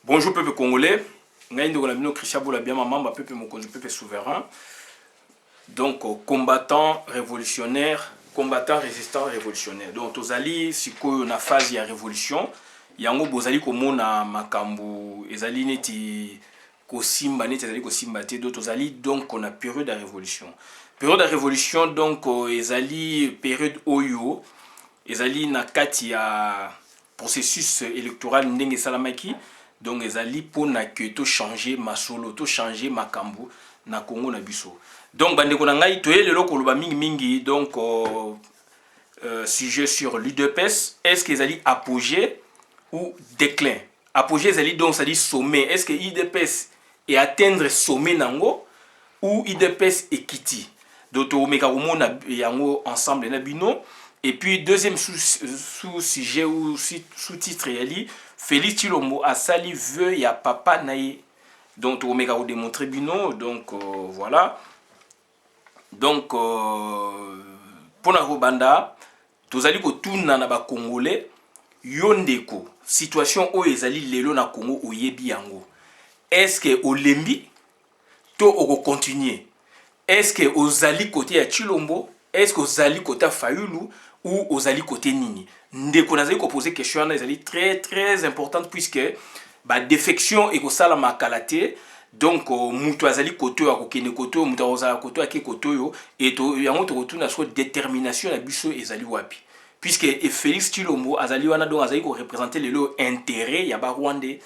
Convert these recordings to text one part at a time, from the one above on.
Bonjour peuple congolais, Christian Boula bien maman, peuple mokonzi, peuple souverain. Donc combattant révolutionnaire, combattant résistant révolutionnaire. Donc tozali siko na phase ya révolution, yango bozali komona makambu ezali neti kosimba neti ezali kosimba te, donc tozali donc on a période de révolution. Période de révolution donc ezali période oyo ezali na kati ya processus électoral ndenge salamaki. Donc ezali pona que to changer masolo, to changer makambu na Congo na biso. Donc bandeko na ngai toye lelo koloba mingi mingi donc sujet sur l'UDPS, est-ce que ezali apogée ou déclin? Apogée ezali donc ça dit sommet. Est-ce que UDPS est atteindre sommet nango ou UDPS est kiti? Donc to meka komona yango ensemble na bino. Et puis deuxième sous-sujet ou sous-titre yali Félix Tshilombo a sali vœu ya papa naï. Donc on m'a démontré bino donc voilà. Donc pour la banda tozali ko tuna na ba congolais yondeko situation o ezali lelo na Congo oyebi yango. Est-ce que olembi to oko continuer? Est-ce que ozali côté ya Tshilombo? Est-ce que ozali côté Fayulu ou ozali côté nini? Ndeko nazali ko poser question na ezali très importante puisque ba défection et ko sala makalate. Donc mutu azali côté ya kokene côté mutu azali côté ya côté yo et to yango to retourna sur détermination na biso ezali wapi? Puisque Félix Tshilombo azali wana donc azali ko représenter le intérêt ya ba Rwandais.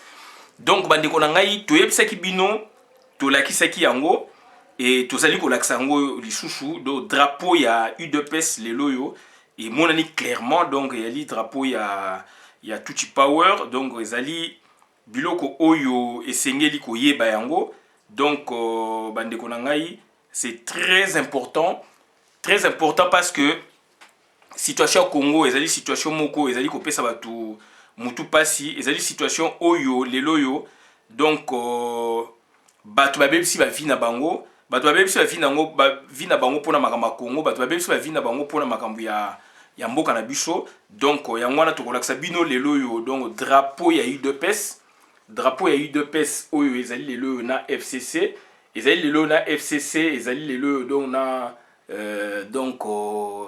Donc bandeko na ngai to yebisaki bino to lakisaki yango et tozali ko lakisa yango lisusu do drapeau ya UDPS lelo yo. Et mon ami clairement donc il y a le drapeau il y a Tutsi Power donc ezali biloko oyo esengeli ko yeba yango donc bandeko na ngai c'est très important parce que situation au Congo ezali situation moko ezali ko pesa batu mutu pasi ezali situation oyo lelo yo donc batu babebisi ba vie na bango batu babebisi ba vie na bango pona makambo Congo batu babebisi ba vie na bango pona makambo ya mboka na biso. Donc yango wana tokolakisa bino lelo yo donc drapeau ya UDPS oyo ezali lelo na FCC ezali lelo na FCC ezali lelo donc na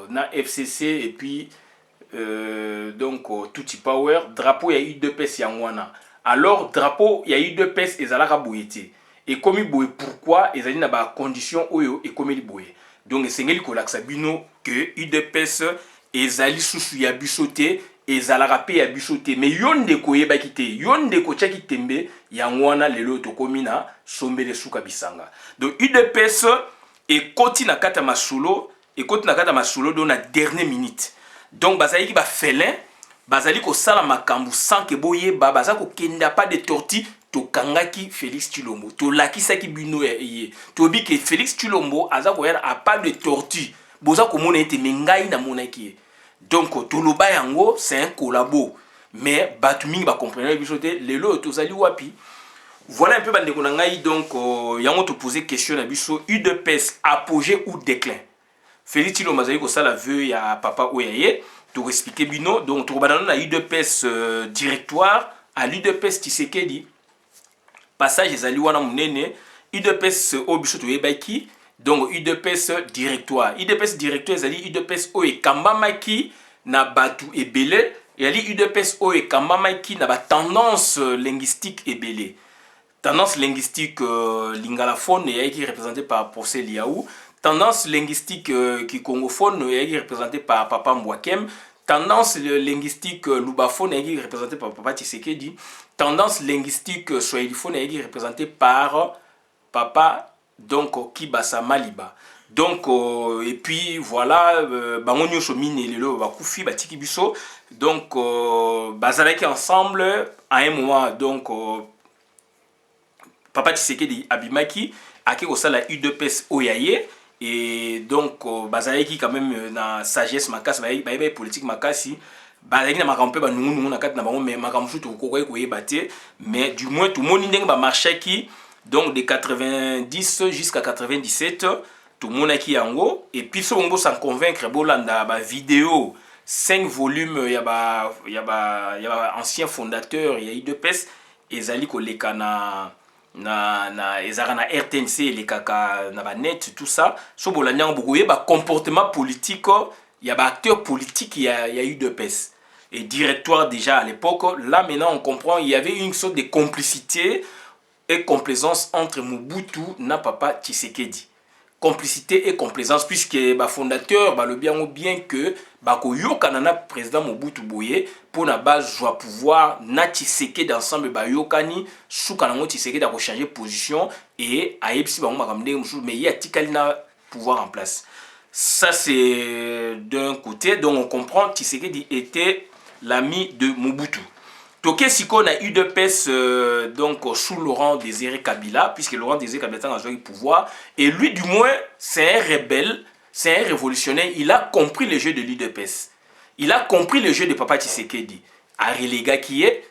na FCC et puis donc Tutsi Power drapeau ya UDPS yango wana. Alors drapeau ya UDPS ezalaka boyete et comme boye pourquoi ezali na ba condition oyo et comme boye donc esengeli kolakisa bino que UDPS ezali susu ya bisote ezalaka pe ya bisote mais yonde ko yebaki te yonde ko tchaki tembe yango wana lelo to komina sombele suka bisanga. Donc UDPS ekoti na kata masolo do na dernière minute. Donc bazali ki ba felin bazali ko sala makambu sans que boye ba baza ko kenda pas de torti to kangaki Félix Tshilombo to lakisaki bino ye to bi ke Félix Tshilombo aza ko yana a pas de torti boza komona ete mengai na monaki. Donc toloba yango c'est un collabo mais batu mingi ba comprendre bisote lelo tozali wapi. Voilà un peu bandeko na ngai donc yango to poser question na biso UDPS apogée ou déclin. Félix Tshilombo azali ko sala vœu ya papa oyaye to expliquer bino donc to banana na UDPS directoire à l'UDPS Tshisekedi passage ezali wana munene UDPS obiso to yebaki. Donc UDPS directoire ezali UDPS o ekambamaki na batu ebele yali UDPS o ekambamaki na ba tendance linguistique ebele. Tendance linguistique lingalaphone qui est représentée par Procès Liaou, tendance linguistique qui congophone qui est représentée par Papa Mbwakem, tendance linguistique lubaphone qui est représentée par Papa Tshisekedi, tendance linguistique swahiliphone qui est représentée par Papa donc Kibasa Maliba. Donc et puis voilà bango nyonso mine lelo bakufi batiki biso donc bazalaki ensemble à un moment donc Papa Tshisekedi abimaki ake kosala UDPS oyaye et donc bazalaki quand même na sagesse makasi ba politique makasi bazalaki na makambo pe ba nungu na kati na bango mais makambo futu kokoye koyeba te mais du moins tout monde ndenge ba marchaki. Donc de 90 jusqu'à 97, tout le monde a qui yango. Et puis si on s'en convaincre, bolanda ba vidéo 5 volumes, il y a ancien fondateur, il y a UDPS ezali koleka ezara na RTNC elekaka na ba net tout ça so bolandi yango bokoyeba comportement politique ya ba acteur politique ya UDPS et directoire déjà à l'époque. Là maintenant on comprend il y avait une sorte de complicité et complaisance entre Mobutu na papa Tshisekedi. Complicité et complaisance puisque ba fondateur ba le bien que ba ko yokana na président Mobutu Boye pour na base joie pouvoir na Tshisekedi ensemble ba yokani souka na Tshisekedi a changer position et ayepsi ba makamde musu mais il y a tikali na pouvoir en place. Ça c'est d'un côté, donc on comprend Tshisekedi était l'ami de Mobutu. Toké Siko na UDPS donc sous Laurent Désiré Kabila, puisque Laurent Désiré Kabila a joué le pouvoir, et lui du moins c'est un rebelle, c'est un révolutionnaire, il a compris le jeu de l'UDPS. Il a compris le jeu de Papa Tshisekedi. A reléga qui est,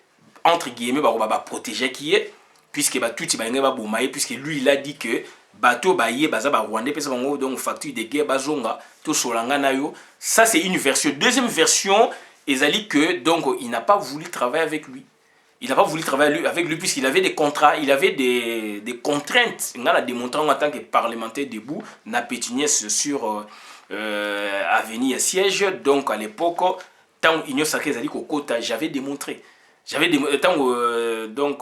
entre guillemets, bah protéger qui est, puisque bah tout va boumailler, puisque lui il a dit que bateau baye baza ba Rwandais pesa bango donc facture de guerre bazonga to solanga na yo. Ça c'est une version. Deuxième version, ezali que donc il n'a pas voulu travailler avec lui. Il n'a pas voulu travailler avec lui puisqu'il avait des contrats, il avait des contraintes. Il a démontré en tant que parlementaire debout, na pétiniès sur avenir siège. Donc à l'époque, tant Union Sacrée Zali Kokota, j'avais démontré. Tant donc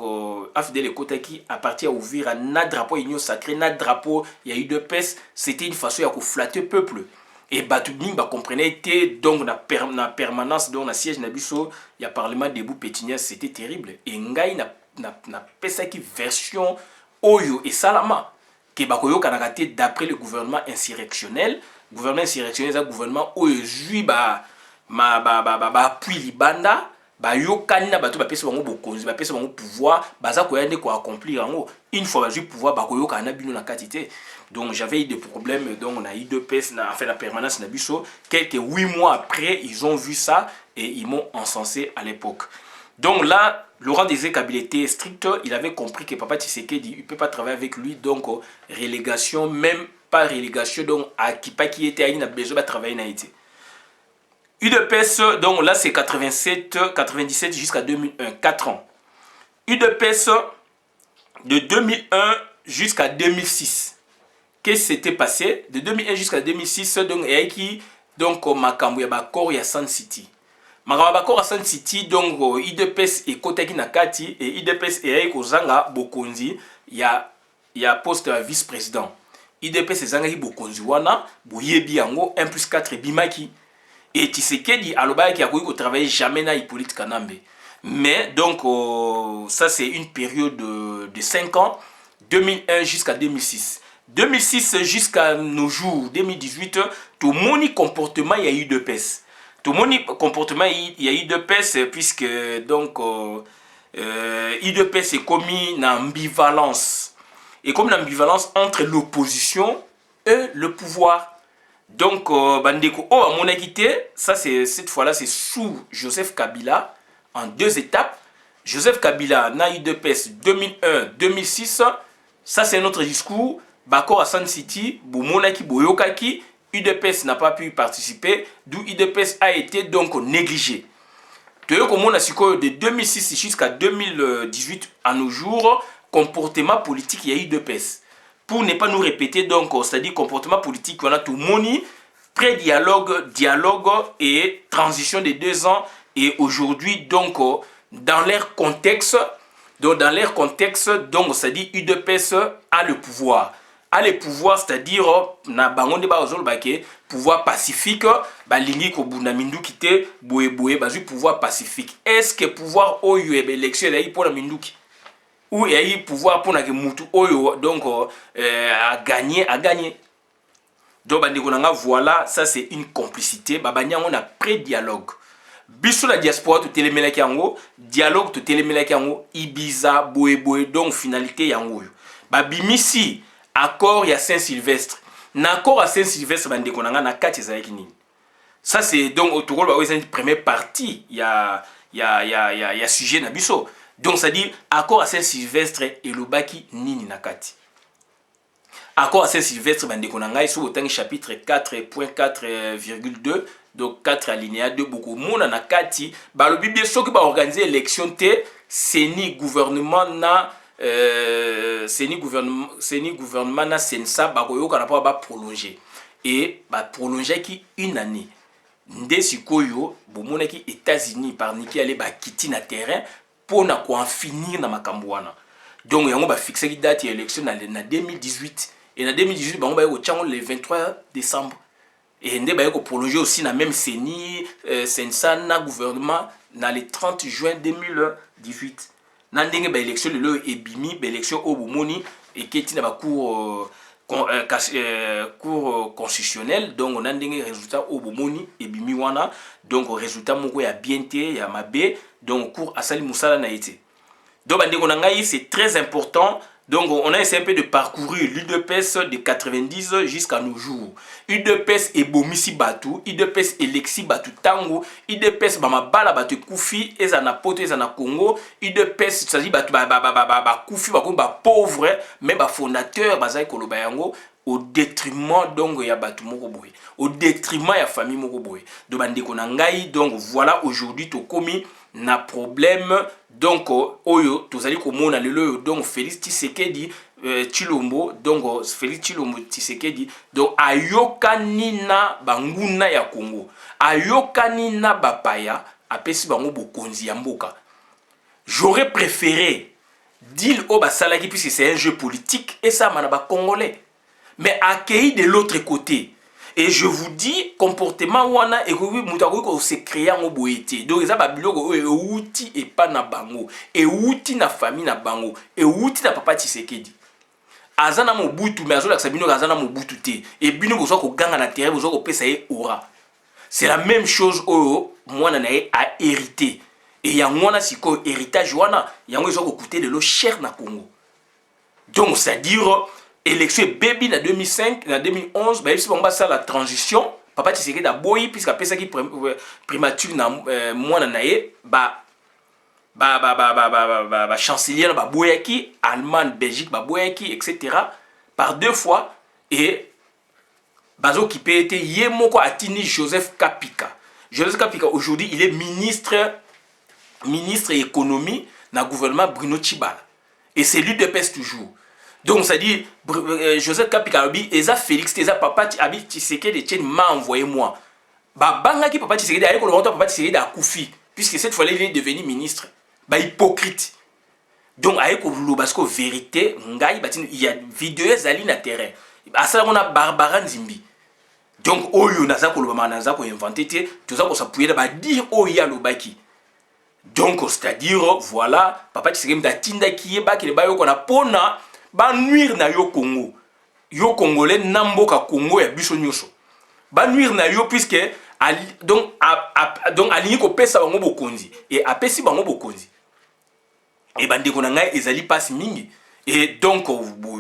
AFDL Kota qui à partir à ouvrir un drapeau Union Sacrée, un drapeau, il y a eu de peste, c'était une façon de flatter le peuple. Et Batoubing bah comprenait était donc na permanence donc na siège na biso il y a parlement debout pétinière c'était terrible et ngai na pesa qui version oyo et salama que bakoyo kanakate d'après le gouvernement insurrectionnel c'est un gouvernement oyo jui ba appui libanda ba yokani na bato ba pesa bango bokonzi ba pesa bango pouvoir baza koyande ko accomplir yango une fois ba jui pouvoir bakoyo kana bino na katité. Donc j'avais eu des problèmes, donc on a eu deux pièces, on a fait la permanence na biso. Quelques 8 mois après, ils ont vu ça et ils m'ont encensé à l'époque. Donc là, Laurent Désiré Kabila était strict, il avait compris que Papa Tshisekedi, il ne peut pas travailler avec lui, donc relégation, même pas relégation, donc à Kipa qui était à il a besoin de travailler en Haïti. UDPS, donc là c'est 97 jusqu'à 2001, 4 ans. UDPS de 2001 jusqu'à 2006. Qu'est-ce qui s'était passé de 2001 jusqu'à 2006 donc et donc makambo ya bakor ya Sun City. Makambo bakor ya Sun City donc IDPS et kotaki na kati et IDPS et kozanga bokonzi ya poste ya vice-président. IDPS ezanga ki bokonzi wana boyebi yango 1+4 bimaki et Tshisekedi alobaki akoki ko travailler jamais na Hippolyte Kanambe. Mais donc ça c'est une période de 5 ans 2001 jusqu'à 2006. 2006 jusqu'à nos jours, 2018, tout mon comportement il y a eu de pèse. Tout mon comportement il y a eu de pèse puisque donc IDPS est commis une ambivalence. Et comme l'ambivalence entre l'opposition et le pouvoir. Donc bandeko oh à mon équité, ça c'est cette fois-là c'est sous Joseph Kabila en 2 étapes. Joseph Kabila na IDPS 2001-2006, ça c'est notre discours. Bakor à Sun City, Boumonaki, Boyokaki, UDPS n'a pas pu participer, d'où UDPS a été donc négligé. De 2006 jusqu'à 2018 à nos jours, comportement politique, il y a UDPS. Pour ne pas nous répéter, donc, c'est-à-dire comportement politique, on a tout moni, pré-dialogue, dialogue et transition de 2 ans. Et aujourd'hui, donc, dans leur contexte, donc, c'est-à-dire UDPS a le pouvoir. A le pouvoir, c'est-à-dire na bangonde ba ozol bake pouvoir pacifique ba lingi ko buna mindu kité boye ba pouvoir pacifique. Est-ce que pouvoir oyo élection là pour la minduki ou y pouvoir pour na ke mutu oyo donc a gagner donc bandeko nanga voilà, ça c'est une complicité ba banyango na pré-dialogue. Biso la diaspora to telemelaki yango, dialogue to telemelaki yango, Ibiza boye donc finalité yango yo. Ba bimisi accord il y a Saint-Sylvestre. N'accord à Saint-Sylvestre, ça c'est donc au tour de la première partie. Il y a sujet nabiso. Donc ça dit accord à Saint-Sylvestre et le baki nini nakati. Accord à Saint-Sylvestre, sur le chapitre 4.4,2 donc 4 alinéa 2 beaucoup mona na kati balobi bien soki ba organiser élection te seni gouvernement na seni gouvernement na sensa ba koyoka na ba prolonger et ba prolonger ki une année nde sikoyo bomonaki États-Unis parniki aller ba kiti na terrain pona ko en finir na makambo wana donc yango ba fixer ki date ya élection na 2018 et na 2018 bango ba ko tchango le 23 décembre et nde ba ko prolonger aussi na même seni sensa na gouvernement na le 30 juin 2018 na ndenge ba élection le ebimi ba élection au bomoni et keti na ba cour cour constitutionnel donc on a un résultat au bomoni et bimi wana donc résultat moko ya bien te ya mabe donc cour asali musala na été donc c'est très important. Donc on a essayé un peu de parcourir l'UDPS de 90 jusqu'à nos jours. UDPS et Bomisi Batu, UDPS et Lexi Batu Tango, UDPS Bamabala Batu Koufi, Ezana Poto, Ezana Congo, UDPS Tsazi Batu Koufi, ba pauvre, mais ba fondateur Bazaï Kolobayango, au détriment donc ya Batu Mokoboy, au détriment ya famille Mokoboy. Donc donc voilà aujourd'hui to komi na problème donc oyo tozali komona lelo donc Félix Tshisekedi Tshilombo donc Félix Tshilombo Tshisekedi donc ayokani na banguna ya Congo ayokani na bapaya apesi bango bokonzi ya mboka. J'aurais préféré deal au basalaki puisque c'est un jeu politique et ça mana ba congolais mais accueilli de l'autre côté. Et je vous dis, comportement wana et que mutako ko se créer en boété. Donc ça ba biloko e outi et pas na bango. Et outi na famille na bango. Et outi na papa Tshisekedi. Azana mobutu mais azola sabino azana mobutu te. Et bino bozo ko ganga na terre bozo ko pesa ye aura. C'est la même chose au mwana na ye a hérité. Et ya mwana siko héritage wana yango zo ko coûter de l'eau cher na Congo. Donc c'est-à-dire élection baby en 2005, en 2011, bah, si on va faire la transition, papa Tshisekedi a boyi puisqu'à pesa qui primature na moi na nae chancelier ba boyaki Allemagne, Belgique ba boyaki etc. par 2 fois et bazo qui peut être yemoko atini Joseph Kapika. Joseph Kapika aujourd'hui il est ministre économie na gouvernement Bruno Tshibala et c'est lui de pèse toujours. Donc ça dit Joseph Kapikabi et ça Félix et ça papa Tshisekedi de m'a envoyé moi. Bah banga qui papa Tshisekedi a école papa Tshisekedi a Koufi puisque cette fois-là il est devenu ministre. Bah hypocrite. Donc avec le parce que vérité ngai il y a vidéo zali na terrain. À ça on a Barbara Nzimbi. Donc oyo naza ko lobama naza ko inventer te tout ça ko s'appuyer ba dire oya lobaki. Donc c'est-à-dire voilà papa Tshisekedi d'atinda qui est ba ki le ba yo ko na pona ba nuire na yo Congo. Yo Congolais namboka Congo ya biso nyoso. Ba nuire na yo puisque donc aligné ko pesa bango bokonzi et apesi bango bokonzi. Et bandeko na ngai ezali passe mingi. Et donc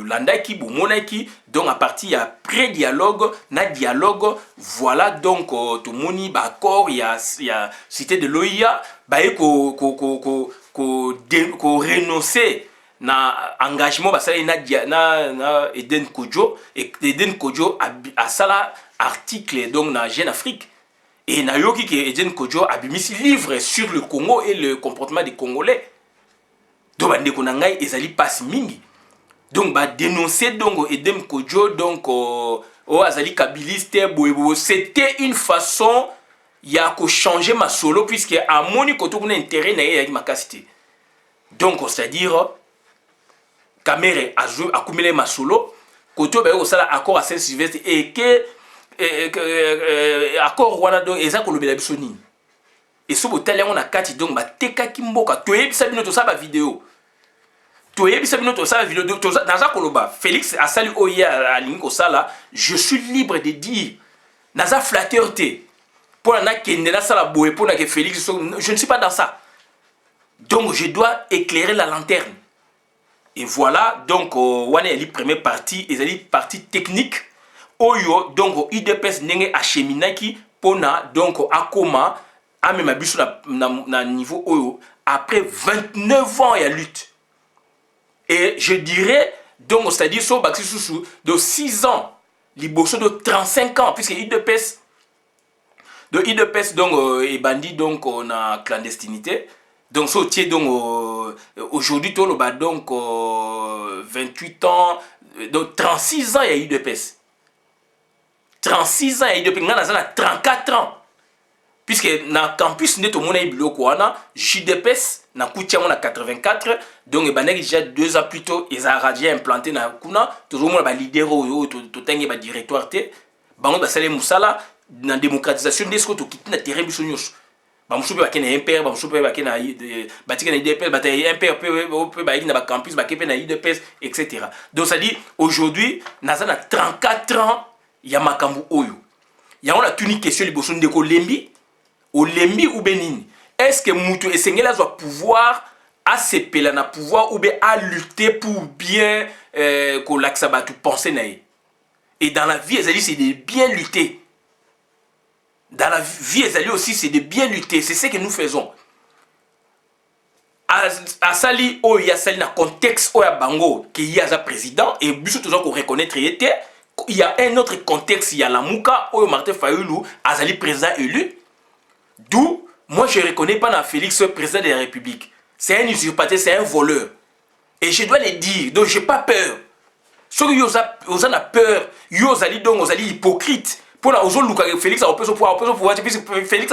landaki bomonaki donc à partir ya pré-dialogue na dialogue voilà donc to moni ba accord ya cité de l'OIA ba ko renoncer na engagement basali na Eden Kodjo et Eden Kodjo a sala article donc na Jeune Afrique et na yoki que Eden Kodjo a bimisi livre sur le Congo et le comportement des Congolais donc bandeko na ngai ezali passe mingi donc ba dénoncer donc Eden Kodjo donc azali kabiliste boyebo c'était une façon ya ko changer ma solo puisque a moni koto kuna intérêt na ye ya makasité donc c'est-à-dire Kamere a accumulé ma solo, côté au sala accord à Saint-Sylvestre et que accord wana donc eza ko lobela biso nini. Et so botel on a kati donc ba teka kimboka to yebisa bino to sa ba vidéo. To yebisa bino to sa ba vidéo to naza ko loba Félix a sali oya alingi ko sala je suis libre de dire naza flatteur te. Pour na kendela sala boye pour na que Félix je ne suis pas dans ça. Donc je dois éclairer la lanterne. Et voilà, donc, wana est la première partie, et la partie technique. Oyo, donc, IDPS nenge acheminaki, pona, donc, akoma, a même abisso na niveau oyo, après 29 ans, il y a lutte. Et je dirais, donc, c'est-à-dire, so, baxi sous de 6 ans, liboso de 35 ans, puisque IDPS, donc IDPS donc et bandit donc on a clandestinité donc sautier donc aujourd'hui tout le bas donc 28 ans donc 36 ans il y a IDPS 36 ans il y a IDPS ngana za 34 ans puisque na campus nde tomona biloko wana JDPS na kutia na 84 donc banaki déjà 2 ans plus tôt ils a radio implanté na kuna tozomona ba leader oyo to tenge ba directoire te bango ba sale musala na démocratisation de ce que to kiti na terrain biso nyos ba musupe ba kena MPR ba musupe ba kena batika na IDPS ba tay MPR pe ba na ba campus ba kepe na IDPS etc. Donc ça dit aujourd'hui na 34 ans ya makambu oyo ya on a tuni question liboso ndeko lembi au lembi ou benini est-ce que mutu esengela zo pouvoir à s'épeler na pouvoir ou bien à lutter pour bien que l'axaba tu penser naïe. Et dans la vie, c'est de bien lutter. Dans la vie, aussi, c'est de bien lutter. C'est ce que nous faisons. À Sali, il y a Sali dans le contexte où il y a Bango, qui y a un président, et bien toujours qu'on reconnaître, il y a un autre contexte, il y a la Mouka, où Martin Fayoulou, a Sali président élu. D'où, moi, je ne reconnais pas dans Félix, président de la République. C'est un usurpateur, c'est un voleur. Et je dois le dire, donc je n'ai pas peur. Ceux qui ont peur, ils ont hypocrite. Pour la Félix a pouvoir, puisque Félix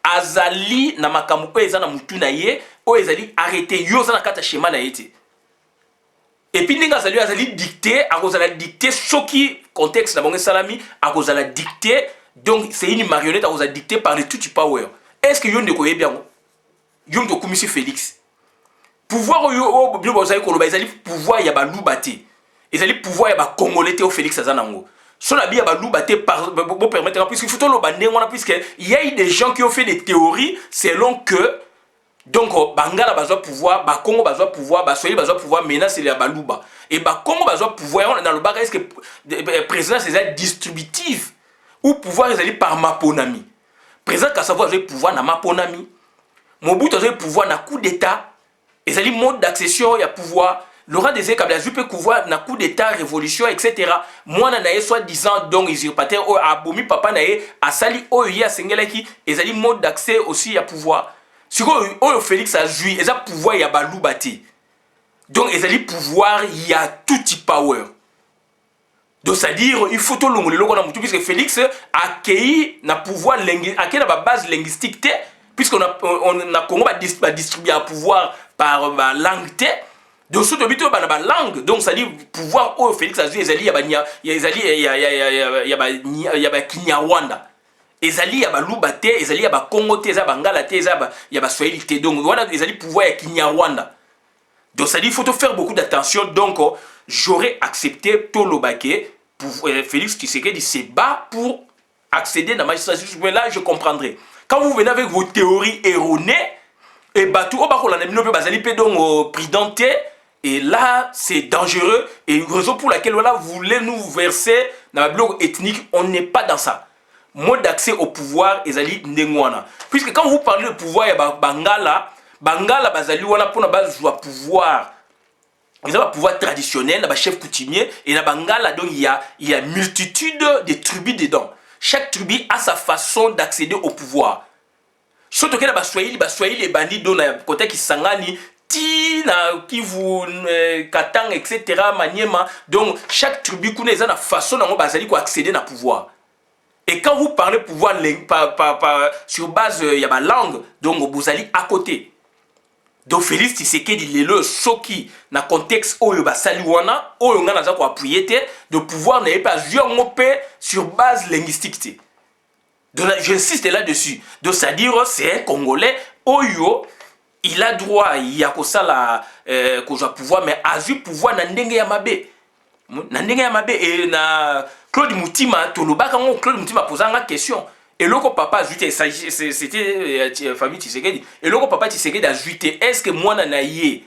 azali na makamu ezana mutu na ye, o ezali arrêté, yo za na kata schéma na yete. Et puis ninga azali dicté, akozala dicté soki contexte na bonge salami, akozala dicté, donc c'est une marionnette akozala dicté par le tout power. Est-ce que yo ne koye bien? Yo ndo komisi Félix. Pouvoir yo bien bozali koloba ezali pouvoir ya ba lubate. Ezali pouvoir ya ba congolais au Félix azanango. Sur la Bible, pour permettre, puisqu'il faut tout le bander, puisqu'il y a eu des gens qui ont fait des théories selon que, donc, Bangala a besoin de pouvoir, Congo a besoin de pouvoir, Soyez a besoin de pouvoir, maintenant c'est les Balouba. Et Congo a besoin de pouvoir, dans le bac, est-ce que le président c'est distributif ou pouvoir est allé par Maponami. Président Kassavo a besoin de pouvoir dans Maponami. Mobutu a besoin de pouvoir dans coup d'état. Et c'est le mode d'accession, il y a pouvoir. Laurent Désiré Kabila peut pouvoir na coup d'état révolution etc. Moi na soit disant donc usurpateur o abomi papa na a sali o ya sengelaki ezali mode d'accès aussi à pouvoir. Si o Félix a joué eza pouvoir ya balubati. Donc ezali pouvoir il y a tout type power. Donc c'est à dire il faut tout le monde na mutu puisque Félix a accueilli na pouvoir accueilli na base linguistique puisqu'on a Congo va distribuer un pouvoir par langue té. Donc, ce que la langue, donc ça dit pouvoir au Félix Azui, il y a Kinyawanda. Ezali y a Lubate, ezali y a Congo, ezali Bangala, ezali y a Swahili. Donc, voilà, ezali pouvoir ya Kinyawanda. Donc, ça dit il faut faire beaucoup d'attention. Donc, j'aurais accepté tout le baquet pour Félix Tshisekedi se bat pour accéder à la magistrature. Mais là, je comprendrai. Quand vous venez avec vos théories erronées, et batou, et là, c'est dangereux. Et raison pour laquelle voilà, vous voulez nous verser dans la bloc ethnique, on n'est pas dans ça. Mode d'accès au pouvoir, ezali ndengwana. Puisque quand vous parlez de pouvoir, il y a Bangala, bazali wana pour la base du pouvoir. Ils ont un pouvoir traditionnel, un chef coutumier, et dans Bangala, donc il y a multitude de tribus dedans. Chaque tribu a sa façon d'accéder au pouvoir. Surtout que les Swahili, les bandits, dans le côté qui sangani, Tina, Kivu, Katang, etc., Maniema. Donc, chaque tribu a une façon dont accéder au pouvoir. Et quand vous parlez pouvoir sur base il y a ma langue, donc vous allez à côté. Donc, Félix Tshisekedi dit le soki dans le contexte où il y a Saliwana, où il y a appuyé, de pouvoir n'est pas sur base linguistique. Donc, j'insiste là-dessus. Donc, c'est-à-dire, c'est un Congolais, Oyo. Il a droit, il y a que ça là, que je pouvoir, mais a eu pouvoir na ndenge ya mabe. Na ndenge ya mabe et na Claude Moutima, Toloba quand Claude Moutima posant la question. Et le papa c'était famille Tshisekedi. Et le papa Tshisekedi a juité. Est-ce que moi nanaye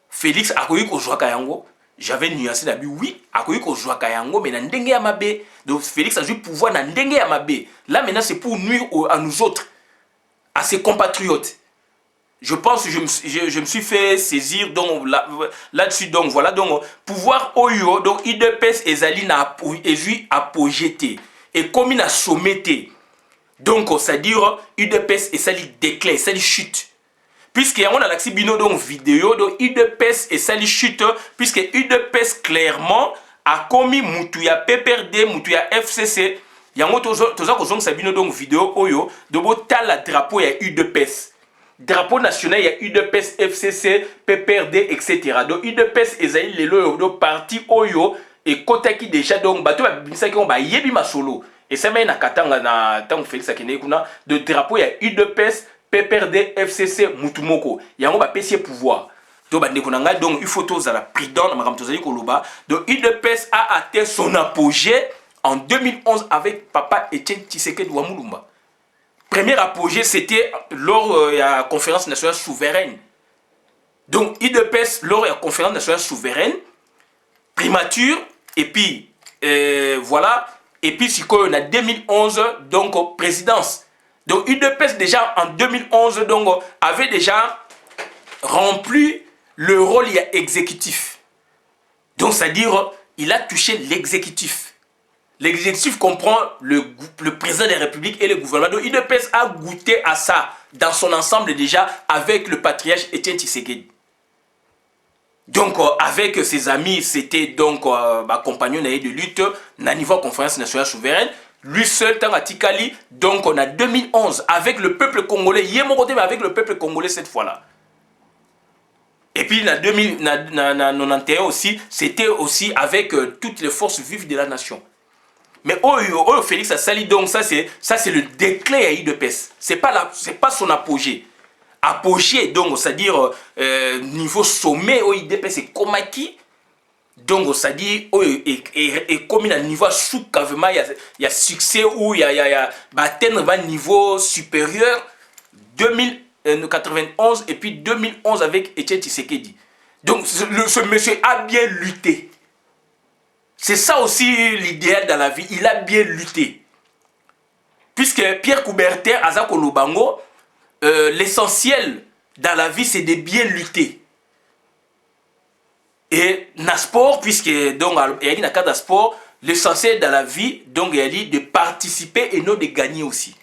Félix a connu ko joie kayango? J'avais nuancé d'habitude oui, a connu ko joie kayango mais na ndenge ya mabe. Donc Félix a eu pouvoir na ndenge ya mabe. Là maintenant c'est pour nuire à nous autres, à ses compatriotes. Je pense que je me suis fait saisir donc là-dessus. Donc voilà, donc pouvoir Oyo, donc IDPS ezali na apogété et comme il a sommeté. Donc, c'est-à-dire, UDPS et ça lui déclin, ça lui chute. Puisque on a l'accès bino donc vidéo, donc UDPS et ça lui chute, puisque UDPS clairement a commis Moutuya PPRD, Moutuya FCC. Yango toza kozong sabino donc vidéo oyo, de la drapeau ya UDPS. Drapeau national ya UDPS FCC, PPRD, etc. Donc UDPS ezali lelo do parti oyo et kotaki déjà donc bato ba bisaki on ba yebi masolo. Et ça m'a na katanga na tango Félix akene kuna de drapeau ya UDPS PPRD FCC Mutumoko. Yango ba pesier pouvoir. Donc ba nekonanga donc il faut tous à la prudent na makamto zali koloba. Donc UDPS a atteint son apogée en 2011 avec Papa Etienne Tshisekedi Wamulumba. Premier apogée c'était lors de la conférence nationale souveraine. Donc UDPS lors de la conférence nationale souveraine primature et puis voilà. Et puis, si on a 2011, donc présidence. Donc, UDPS déjà en 2011, donc, avait déjà rempli le rôle exécutif. Donc, c'est-à-dire, il a touché l'exécutif. L'exécutif comprend le président de la République et le gouvernement. Donc, UDPS a goûté à ça dans son ensemble déjà avec le patriarche Etienne Tshisekedi. Donc, avec ses amis, c'était donc compagnon de lutte na niveau conférence nationale souveraine. Lui seul, tant à Tikali, donc on a 2011 avec le peuple congolais. Il est mon côté, mais avec le peuple congolais cette fois-là. Et puis, en 1991 aussi, c'était aussi avec toutes les forces vives de la nation. Mais Félix a sali, donc ça c'est le déclin à UDPS. C'est pas son apogée. Apogée, donc c'est-à-dire niveau sommet au IDP c'est Komaki, donc c'est-à-dire et comme il a niveau sous carrément il y a succès ou il y a atteindre un niveau supérieur 2091 et puis 2011 avec Etienne Tshisekedi. Donc ce monsieur a bien lutté. C'est ça aussi l'idéal dans la vie, il a bien lutté. Puisque Pierre Coubertin Azako Lubango l'essentiel dans la vie, c'est de bien lutter. Et dans le sport, puisque donc il y a une cadre de sport, l'essentiel dans la vie, donc il y a de participer et non de gagner aussi.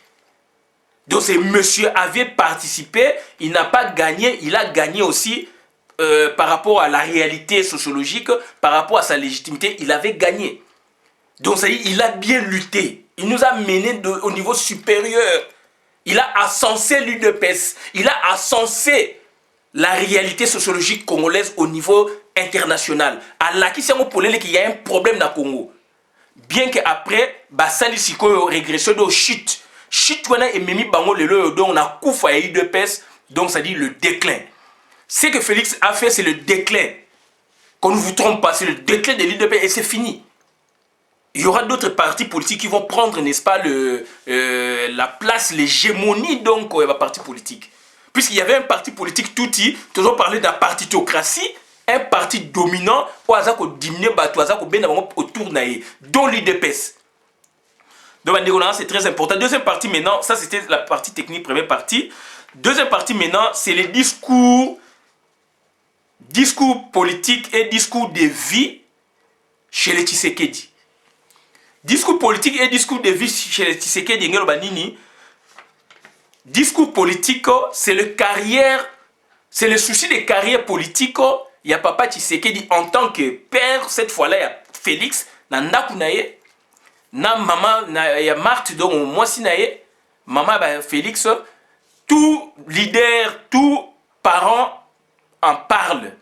Donc ce monsieur avait participé, il n'a pas gagné, il a gagné aussi par rapport à la réalité sociologique, par rapport à sa légitimité, il avait gagné. Donc ça dit, il a bien lutté. Il nous a mené au niveau supérieur. Il a ascensé l'UDPS, il a ascensé la réalité sociologique congolaise au niveau international. À la qui s'est qu'il y a un problème dans le Congo. Bien qu'après, Bassali Siko régression de chute. Chute, et Mimi Bango Lelo, donc on a Koufa et UDPS, donc ça dit le déclin. Ce que Félix a fait, c'est le déclin. Qu'on ne vous trompe pas, c'est le déclin de l'UDPS et c'est fini. Il y aura d'autres partis politiques qui vont prendre, n'est-ce pas, la place, l'hégémonie donc des partis politiques. Puisqu'il y avait un parti politique touti, toujours parlé de la partitocratie, un parti dominant, autour dont l'UDPS. Donc c'est très important. Deuxième partie maintenant, ça c'était la partie technique, première partie. Deuxième partie maintenant, c'est les discours politiques et discours de vie chez les Tshisekedi. Discours politique et discours de vie chez les Tshisekedi Ngelo Banini. Discours politique, c'est le souci de carrière politique. Il y a Papa Tshisekedi en tant que père, cette fois-là, il y a Félix, Nandakunaye, na maman, il y a Marthe, donc moi si naye, maman Félix, tout leader, tout parent en parle.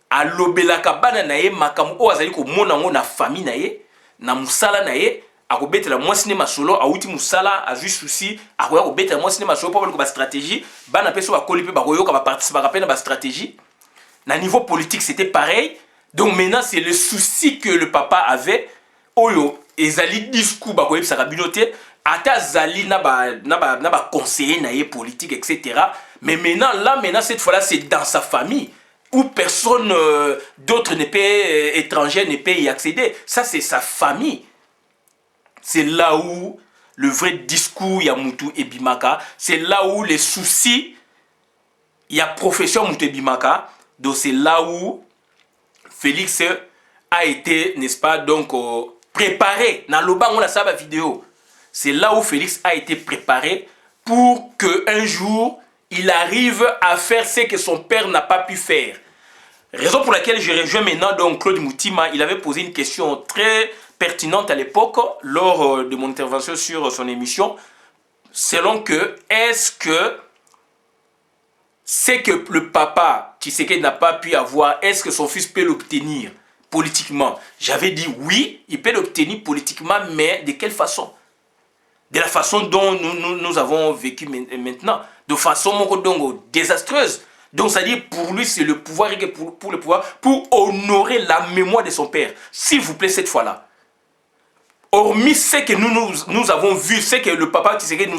À l'obelaka bana naye, makamu o azali ko monango na famille naye. Na musala na ye akobetela mwasi ne masolo awuti musala azwi souci akoya kobetela mwasi ne masolo po ba stratégie bana peso ba kolipe ba koyoka ba participer rapena ba stratégie na niveau politique c'était pareil. Donc maintenant c'est le souci que le papa avait oyo ezali discours ba koyebisa ka binote ata zali na ba conseiller na ye politique etc. Mais maintenant cette fois-là c'est dans sa famille où personne d'autre ne peut, étranger ne peut y accéder. Ça, c'est sa famille. C'est là où le vrai discours, il y a Moutou et Bimaka. C'est là où les soucis, il y a profession Moutou et Bimaka. Donc, c'est là où Félix a été, n'est-ce pas, donc, préparé. Dans le bas, on a ça, la vidéo. c'est là où Félix a été préparé pour qu'un jour, il arrive à faire ce que son père n'a pas pu faire. Raison pour laquelle je rejoins maintenant donc Claude Moutima. Il avait posé une question très pertinente à l'époque, lors de mon intervention sur son émission, selon que, est-ce que c'est que le papa Tshisekedi n'a pas pu avoir, est-ce que son fils peut l'obtenir politiquement? J'avais dit oui, il peut l'obtenir politiquement, mais de quelle façon? De la façon dont nous avons vécu maintenant, de façon donc désastreuse. Donc, c'est-à-dire, pour lui, c'est le pouvoir, pour le pouvoir, pour honorer la mémoire de son père. S'il vous plaît, cette fois-là. Hormis ce que nous avons vu, ce que le papa Tshisekedi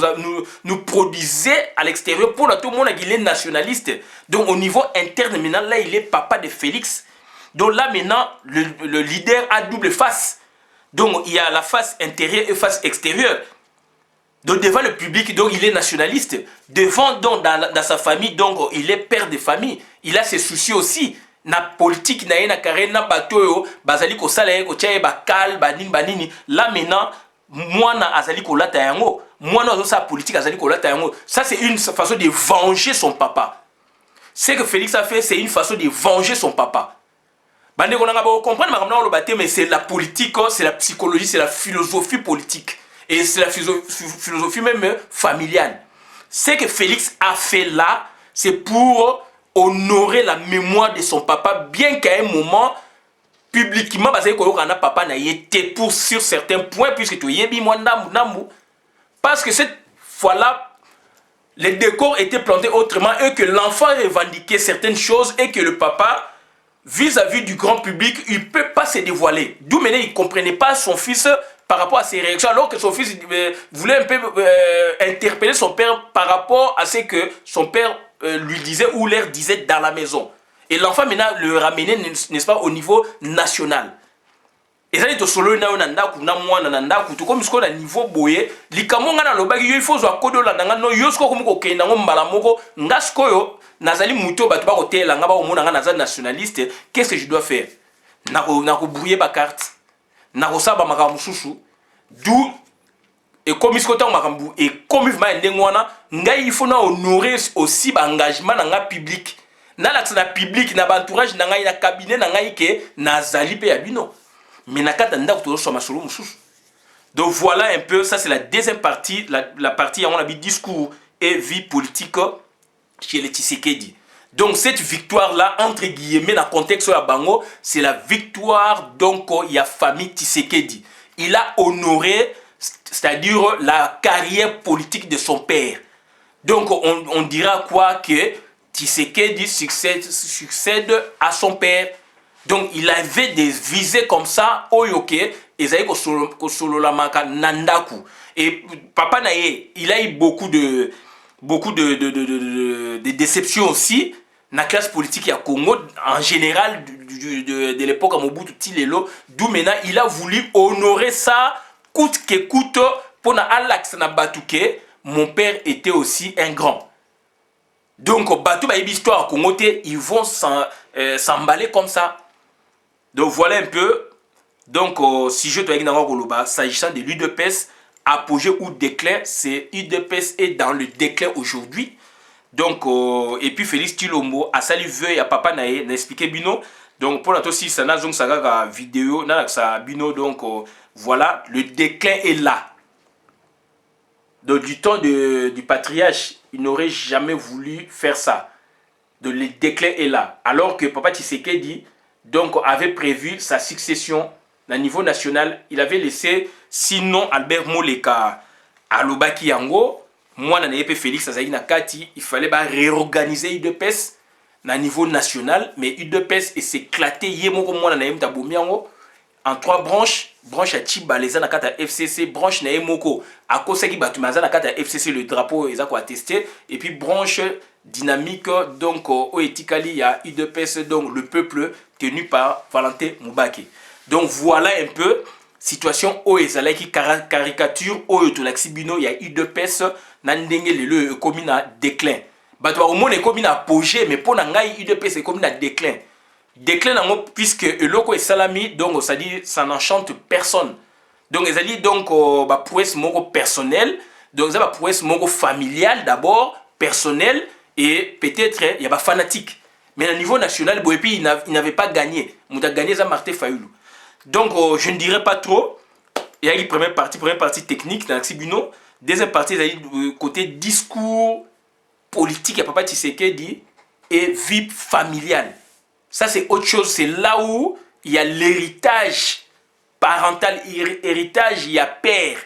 nous produisait à l'extérieur, pour tout le monde, il est nationaliste. Donc, au niveau interne, maintenant, là, il est papa de Félix. Donc, là, maintenant, le leader a double face. Donc, il y a la face intérieure et face extérieure. Donc, devant le public, donc, il est nationaliste. Devant, donc, dans sa famille, donc, il est père de famille. Il a ses soucis aussi. Na politique na na carré na bato bazali ko sala ko tchaye ba kal banini là maintenant moi na azali ko lata yango moi na sa politique azali ko lata yango. Ça c'est une façon de venger son papa. Ce que Félix a fait, c'est une façon de venger son papa. Bande ko nga ba comprendre makamna lo baté, mais c'est la politique, c'est la psychologie, c'est la philosophie politique et c'est la philosophie même familiale. Ce que Félix a fait là, c'est pour honorer la mémoire de son papa, bien qu'à un moment, publiquement, parce que papa n'a été pour sur certains points, puisque tu y es parce que cette fois-là, les décors étaient plantés autrement, et que l'enfant revendiquait certaines choses, et que le papa, vis-à-vis du grand public, il ne peut pas se dévoiler. D'où maintenant, il ne comprenait pas son fils par rapport à ses réactions, alors que son fils voulait un peu interpeller son père par rapport à ce que son père lui disait ou leur disait dans la maison. Et l'enfant maintenant le ramenait, n'est-ce pas, au niveau national. Et ça dit solo na nanda kuna mwana nanda kutu comme ce qu'on a niveau boye likamonga na lobaki yo il faut zo kodo la nanga no yo sko comme ko kenda ngo mbala moko ngasko yo nazali muto bato ba kotela nga ba omona nga nazali nationaliste, qu'est-ce que je dois faire? Na ko brouiller ba carte na ko saba makambo susu d'où et comme il et comme il faut honorer aussi l'engagement dans le public. Dans le public, dans l'entourage, dans le cabinet, dans le zali pe yabino. Mais dans le donc voilà un peu, ça c'est la deuxième partie, la partie on a dit discours et vie politique chez les Tshisekedi. Donc cette victoire-là, entre guillemets, dans le contexte de la Bango, c'est la victoire donc il y a famille Tshisekedi. Il a honoré, c'est-à-dire la carrière politique de son père. Donc on dira quoi que Tshisekedi succède à son père. Donc il avait des visées comme ça, oyoke, et papa Naye, il a eu beaucoup de déceptions aussi dans la classe politique à Congo, en général de l'époque à Mobutu Tilelo, d'où maintenant il a voulu honorer ça coûte que coûte pour na Alex na Batuke, mon père était aussi un grand. Donc Batu ba histoire à Congo, ils vont s'emballer comme ça. Donc voilà un peu. Donc si je dois dire s'agissant de l'UDPS, apogée ou déclin, c'est UDPS est dans le déclin aujourd'hui. Donc et puis Félix Tshilombo a sali veuille à papa nae n'a expliqué bino. Donc pour la aussi ça n'a donc ça vidéo n'a ça bino donc voilà, le déclin est là. Donc du temps du patriarche, il n'aurait jamais voulu faire ça. Donc le déclin est là. Alors que papa Tshisekedi donc avait prévu sa succession au niveau national. Il avait laissé sinon Albert Moleka à Lobaki Yango. Moi, je Félix Azaï Nakati, il fallait réorganiser UDPS au niveau national. Mais UDPS est éclaté en trois branches. Branche à Chiba, les Anakata FCC, branche Naemoko, à Kosaki Batumaza Nakata FCC, le drapeau, ils ont attesté. Et puis branche dynamique, donc au Etikali, il y a UDPS, donc le peuple tenu par Valentin Moubake. Donc voilà un peu situation au Ezalaki caricature au Tolaxibino, il y a UDPS, Nandenge le commune à déclin. Batwa au monde est commune à apogée, mais pour Nangai UDPS est commune à déclin. Déclin puisque le loco est salami, donc ça dit ça n'enchante personne. Donc ezali donc ba prouesse moko personnel, donc ça ba prouesse moko familial d'abord, personnel, et peut-être il y a ba fanatique. Mais au niveau national, Boepi il n'avait pas gagné. Il a gagné ça Martin Fayoulou. Donc je ne dirais pas trop. Il y a une première partie technique dans Xibuno. Deuxième partie, côté discours politique, il y a Papa Tshisekedi et vie familiale. Ça, c'est autre chose. C'est là où il y a l'héritage parental, héritage, il y a père.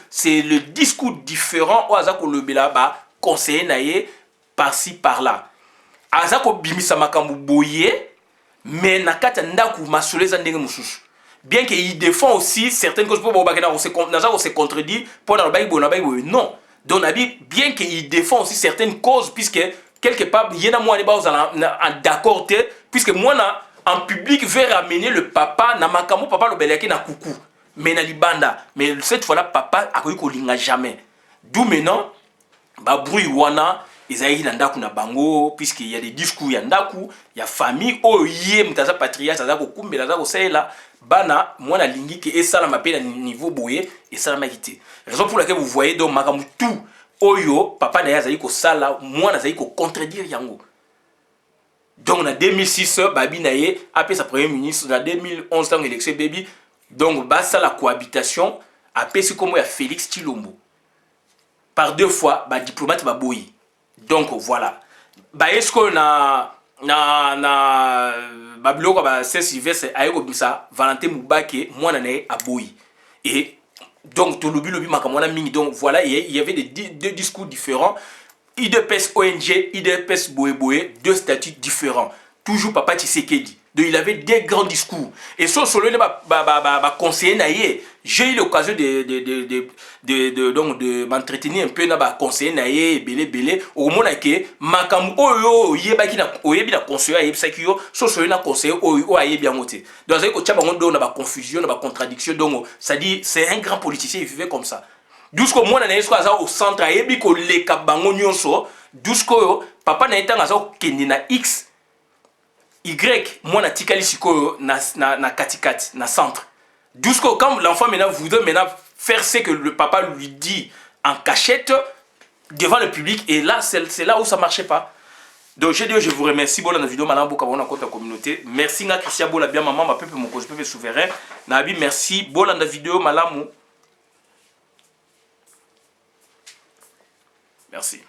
C'est le discours différent. Conseiller naïe par-ci, par-là. Azako bimisa makambu boye, mais nakata ndaku masoleza ndenge mususu. Bien qu'il défend aussi certaines causes pour se contredit pour non. Donc bien qu'il défend aussi certaines causes puisque quelque part il y en a moi d'accord puisque moi en public veut ramener le papa na makambo papa lo belaki na coucou mais na libanda mais cette fois là papa akoyi kolinga jamais. D'où maintenant ba bruit wana ezali na ndaku na bango puisqu'il y a des discours ya ndaku ya famille oye mutaza patriarche aza ko kumbela aza ko sela bana mwana lingi ke esala mapela niveau boye esala makité. Raison pour laquelle vous voyez donc makamu tout oyo papa na yazali ko sala mwana azali ko contredire yango. Donc en 2006 babi na ye après sa premier ministre en 2011 dans l'élection baby donc basa la cohabitation après c'est comme ya Félix Tshilombo. Par deux fois ba diplomate ba boyi. Donc voilà. Ba est-ce qu'on a babiloko ba Saint Sylvestre ayeko bisa Valentin Mubake mwana nae aboyi. Et donc to lobi makamwana mingi donc voilà il y avait deux discours différents. IDPS ONG, IDPS Boé, deux statuts différents. Toujours Papa Tshisekedi. Donc il avait des grands discours. Et sur solo conseiller naïe, j'ai eu l'occasion de m'entretenir un peu dans le conseiller naïe, belé, au moment que makam oyo yebaki na oyebi na conseiller yebsaki yo, sur solo na conseiller oyo ayebi amoté. Donc ça ko tchaba ngondo na ba confusion, na ba contradiction donc ça dit c'est un grand politicien, il vivait comme ça. Dousko mwana na yesko aza au centre ayebi ko leka bango nyonso, dousko papa na etanga aza kende na X Y, moi, na tikali siko na katikati, na centre. Jusqu'au quand l'enfant maintenant voudrait maintenant faire ce que le papa lui dit en cachette devant le public, et là, c'est là où ça marchait pas. Donc, je vous remercie pour la vidéo, madame Boukabon, dans la communauté. Merci, nga Christian Bola, bien maman, ma peuple, mon cause, peuple souverain. Nabi, merci, pour la vidéo, madame. Merci.